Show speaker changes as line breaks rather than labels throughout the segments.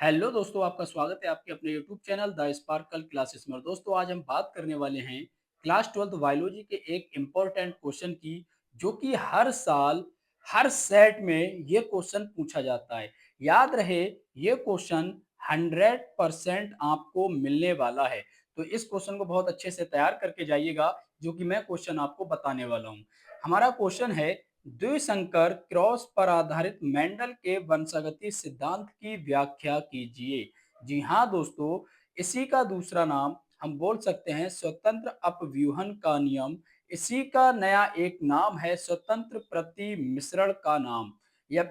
Hello दोस्तों, आपका स्वागत है आपके अपने YouTube channel the sparkle classes में। और दोस्तों, आज हम बात करने वाले हैं क्लास 12th बायोलॉजी के एक इम्पोर्टेंट क्वेश्चन की, जो कि हर साल हर सेट में ये क्वेश्चन पूछा जाता है। याद रहे, ये क्वेश्चन 100% आपको मिलने वाला है। तो इस क्वेश्चन को बहुत अच्छे से तैयार करके जाइएगा, जो कि मैं क्वेश्चन आपको बताने वाला हूँ। हमारा क्वेश्चन है, द्विसंकर क्रॉस पर आधारित मेंडल के वंशागति सिद्धांत की व्याख्या कीजिए। जी हाँ दोस्तों, इसी का दूसरा नाम हम बोल सकते हैं स्वतंत्र अपव्यूहन का नियम। इसी का नया एक नाम है स्वतंत्र प्रतिमिश्रण का नाम, या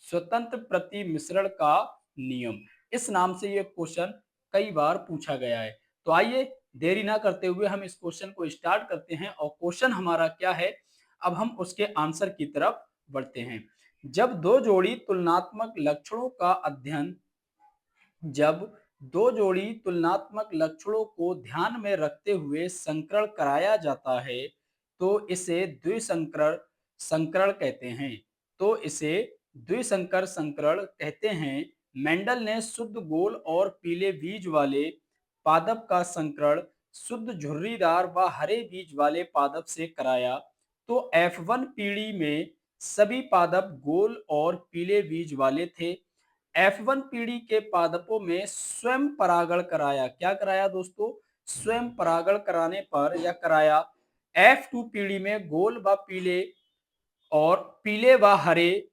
स्वतंत्र प्रतिमिश्रण का नियम। इस नाम से ये क्वेश्चन कई बार पूछा गया है। तो आइए, देरी ना करते हुए हम इस क्वेश्चन को स्टार्ट करते हैं। और क्वेश्चन हमारा क्या है, अब हम उसके आंसर की तरफ बढ़ते हैं। जब दो जोड़ी तुलनात्मक लक्षणों का अध्ययन जब दो जोड़ी तुलनात्मक लक्षणों को ध्यान में रखते हुए संकरण कराया जाता है, तो इसे द्विसंकरण संकरण कहते हैं। तो इसे द्विसंकर संकरण कहते हैं। मेंडल ने शुद्ध गोल और पीले बीज वाले पादप का संकरण शुद्ध झुर्रीदार व हरे बीज वाले पादप से कराया। तो F1 पीढ़ी में सभी पादप गोल और पीले बीज वाले थे। F1 पीढ़ी के पादपों में स्वयं परागण कराया। क्या कराया दोस्तों? स्वयं परागण कराने पर या कराया। F2 पीढ़ी में गोल व पीले और पीले व हरे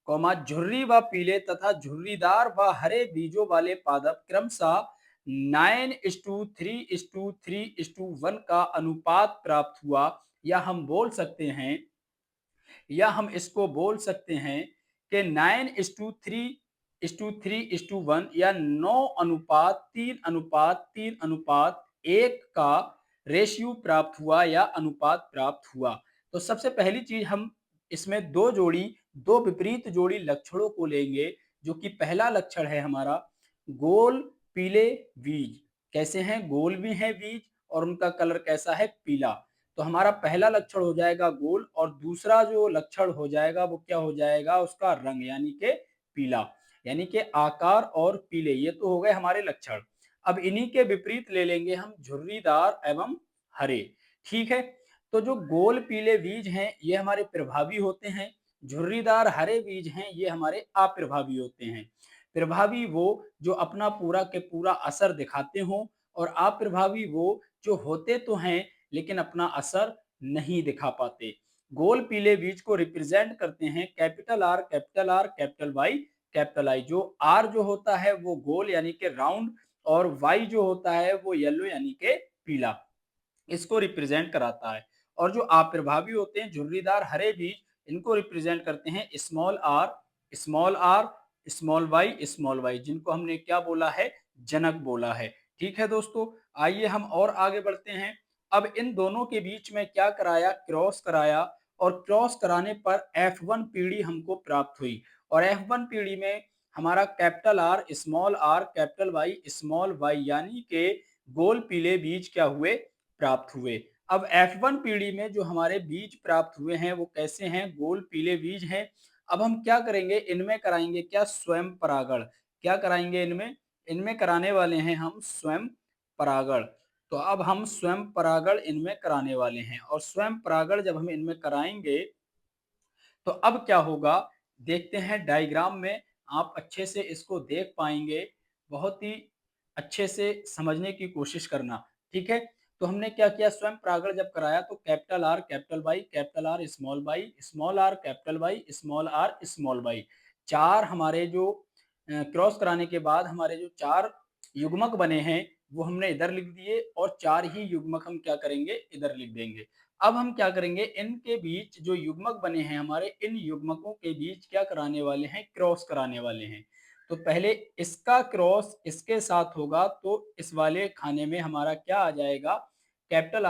झुर्री व पीले तथा झुर्रीदार व हरे बीजों वाले पादप क्रमशः 9:3:3:1 का अनुपात प्राप्त हुआ। या हम बोल सकते हैं, या हम इसको बोल सकते हैं कि 9:3:3:1 या 9:3:3:1 का रेशियो प्राप्त हुआ या अनुपात प्राप्त हुआ। तो सबसे पहली चीज, हम इसमें दो विपरीत जोड़ी लक्षणों को लेंगे। जो कि पहला लक्षण है हमारा गोल पीले बीज। कैसे हैं? गोल भी हैं बीज और उनका कलर कैसा है? पीला। तो हमारा पहला लक्षण हो जाएगा गोल, और दूसरा जो लक्षण हो जाएगा वो क्या हो जाएगा? उसका रंग, यानी कि पीला। यानी कि आकार और पीले, ये तो हो गए हमारे लक्षण। अब इन्हीं के विपरीत ले लेंगे हम झुर्रीदार एवं हरे। ठीक है। तो जो गोल पीले बीज हैं ये हमारे प्रभावी होते हैं। झुर्रीदार हरे बीज हैं ये हमारे अप्रभावी होते हैं। प्रभावी वो जो अपना पूरा के पूरा असर दिखाते हों, और अप्रभावी वो जो होते तो हैं लेकिन अपना असर नहीं दिखा पाते। गोल पीले बीज को रिप्रेजेंट करते हैं capital R capital R capital Y capital I. जो आर जो होता है वो गोल यानी कि राउंड, और वाई जो होता है वो येलो यानी कि पीला, इसको रिप्रेजेंट कराता है। और जो अप्रभावी होते हैं झुर्रीदार हरे बीज, इनको रिप्रेजेंट करते हैं small R small R small Y, जिनको हमने क्या बोला है? जनक बोला है। ठीक है दोस्तों, आइए हम और आगे बढ़ते हैं। अब इन दोनों के बीच में क्या कराया? क्रॉस कराया। और क्रॉस कराने पर F1 पीढ़ी हमको प्राप्त हुई। और F1 पीढ़ी में हमारा कैपिटल आर कैपिटल वाई यानी के गोल पीले बीज क्या हुए? प्राप्त हुए। अब F1 पीढ़ी में जो हमारे बीज प्राप्त हुए हैं वो कैसे हैं? गोल पीले बीज हैं। अब हम क्या करेंगे? इनमें कराएंगे क्या? स्वयं परागण। क्या कराएंगे इनमें? इनमें कराने वाले हैं हम स्वयं परागण। तो अब हम स्वयं परागण इनमें कराने वाले हैं, और स्वयं परागण जब हम इनमें कराएंगे तो अब क्या होगा? देखते हैं डायग्राम में, आप अच्छे से इसको देख पाएंगे। बहुत ही अच्छे से समझने की कोशिश करना। ठीक है। तो हमने क्या किया? स्वयं परागण जब कराया तो capital R small R capital Y small Y, चार हमारे जो क्रॉस कराने के बाद हमारे जो चार युग्मक बने हैं वो हमने इधर लिख दिए, और चार ही युग्मक हम क्या करेंगे? इधर लिख देंगे। अब हम क्या करेंगे? इनके बीच जो युग्मक बने हैं हमारे, इन युग्मकों के बीच क्या कराने वाले हैं? क्रॉस कराने वाले हैं। तो पहले इसका क्रॉस इसके साथ होगा, तो इस वाले खाने में हमारा क्या आ जाएगा? कैपिटल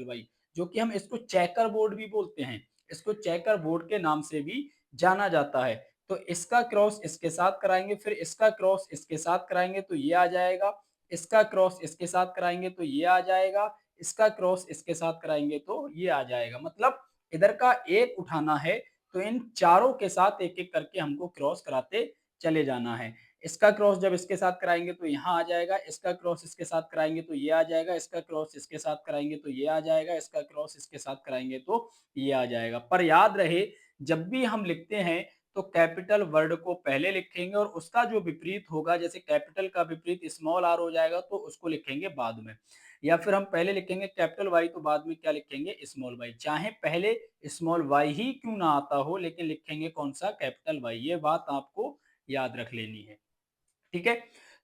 वाई, जो कि हम इसको चेकर बोर्ड भी बोलते हैं। इसको चेकर बोर्ड के नाम से भी जाना जाता है। तो इसका क्रॉस इसके साथ कराएंगे, फिर इसका क्रॉस इसके साथ कराएंगे तो ये आ जाएगा। इसका क्रॉस इसके साथ कराएंगे तो ये आ जाएगा। इसका क्रॉस इसके साथ कराएंगे तो ये आ जाएगा। मतलब इधर का एक उठाना है, तो इन चारों के साथ एक एक करके हमको क्रॉस कराते चले जाना है। इसका क्रॉस जब इसके साथ कराएँगे तो यहाँ आ जाएगा, इसका क्रॉस इसके साथ कराएँगे तो ये आ जाएगा, इसका क्रॉस इसके साथ कराएँगे तो ये आ जाएगा, इसका क्रॉस इसके साथ कराएँगे तो ये आ जाएगा। पर याद रहे जब भी हम लिखते हैं तो कैपिटल वर्ड को पहले लिखेंगे और उसका जो विपरीत होगा जैसे कैपिटल का विपरीत स्मॉल r हो जाएगा तो उसको लिखेंगे बाद में। या फिर हम पहले लिखेंगे कैपिटल Y तो बाद में क्या लिखेंगे स्मॉल y। चाहे पहले स्मॉल y ही क्यों ना आता हो लेकिन लिखेंगे कौन-सा कैपिटल Y। ये बात आपको याद रख लेनी है। ठीक है?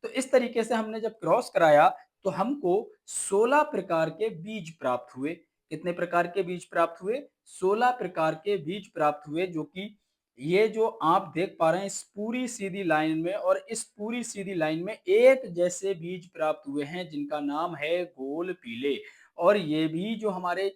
तो इस तरीके से हमने जब क्रॉस कराया तो हमको 16 प्रकार के बीज प्राप्त हुए। कितने प्रकार के बीज प्राप्त हुए? 16 प्रकार के बीज प्राप्त हुए जो कि ये जो आप देख पा रहे हैं इस पूरी सीधी लाइन में और इस पूरी सीधी लाइन में एक जैसे बीज प्राप्त हुए हैं जिनका नाम है गोल पीले और ये भी जो हमारे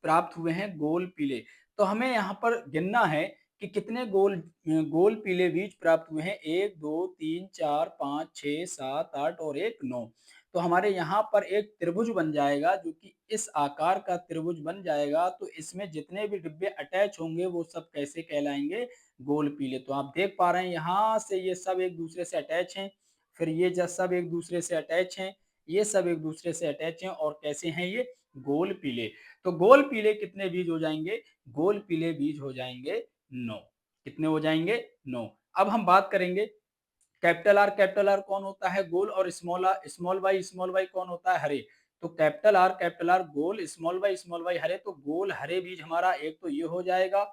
प्राप्त हुए हैं गोल पीले। तो हमें यहाँ पर गिनना है कि कितने गोल पीले बीज प्राप्त हुए हैं 1, 2, 3, 4, 5, 6, 7, 8 और 1, 9। तो हमारे यहाँ पर एक त्रिभुज बन जाएगा जो कि इस आकार का त्रिभुज बन जाएगा तो इसमें जितने भी डिब्बे अटैच होंगे वो सब कैसे कहलाएंगे गोल पीले। तो आप देख पा रहे हैं यहाँ से ये सब एक दूसरे से अटैच हैं, फिर ये सब एक दूसरे से अटैच हैं, ये सब एक दूसरे से अटैच हैं और कैसे हैं ये गोल पीले। तो गोल पीले कितने बीज हो जाएंगे? गोल पीले बीज हो जाएंगे 9। कितने हो जाएँगे? 9। अब हम बात करेंगे कैपिटल आर कौन होता है? गोल और स्मॉल वाई कौन होता है? हरे। तो capital our goal, small Y हरे। तो गोल हरे बीज हमारा एक तो ये हो जाएगा,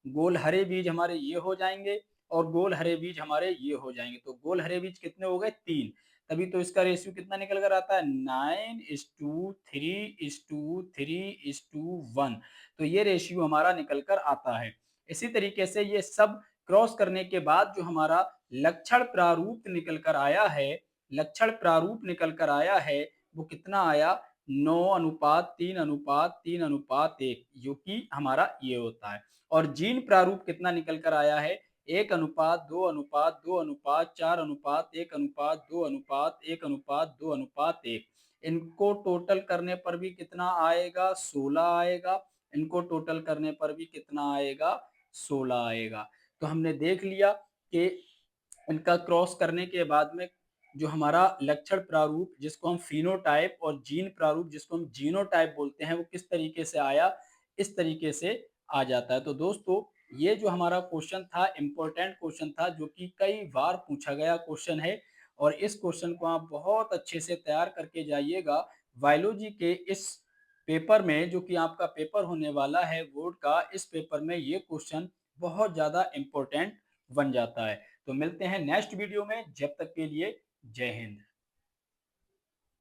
गोल हरे बीज हमारे ये हो जाएँगे और गोल हरे बीज हमारे ये हो जाएँगे। तो गोल हरे बीज कितने हो गए? 3। तभी तो इसका रेशियो कितना निकल कर आता है 9:3:3:1। तो ये रेशियो हमारा निकल कर आता है। इसी तरीके से ये सब क्रॉस करने के बाद जो हमारा लक्षण प्रारूप निकल कर आया है, लक्षण प्रारूप निकल कर आया है, वो कितना आया 9:3:3:1 जो कि हमारा ये होता है। और जीन प्रारूप कितना निकल कर आया है 1:2:4:1:1:2:1:1। इनको टोटल करने पर भी कितना आएगा 16 आएगा। इनको टोटल करने पर भी कितना आएगा 16 आएगा। तो हमने देख लिया कि इनका क्रॉस करने के बाद में जो हमारा लक्षण प्रारूप जिसको हम फिनोटाइप और जीन प्रारूप जिसको हम जीनोटाइप बोलते हैं वो किस तरीके से आया, इस तरीके से आ जाता है। तो दोस्तों ये जो हमारा क्वेश्चन था इम्पोर्टेंट क्वेश्चन था जो कि कई बार पूछा गया क्वेश्चन है और इस क्वेश्चन को आप बहुत अच्छे से तैयार करके जाइएगा। बायोलॉजी के इस पेपर में जो कि आपका पेपर होने वाला है बोर्ड का, इस पेपर में ये क्वेश्चन बहुत ज़्यादा इम्पोर्टेंट बन जाता है। तो मिलते हैं नेक्स्ट वीडियो में, जब तक के लिए जय हिंद।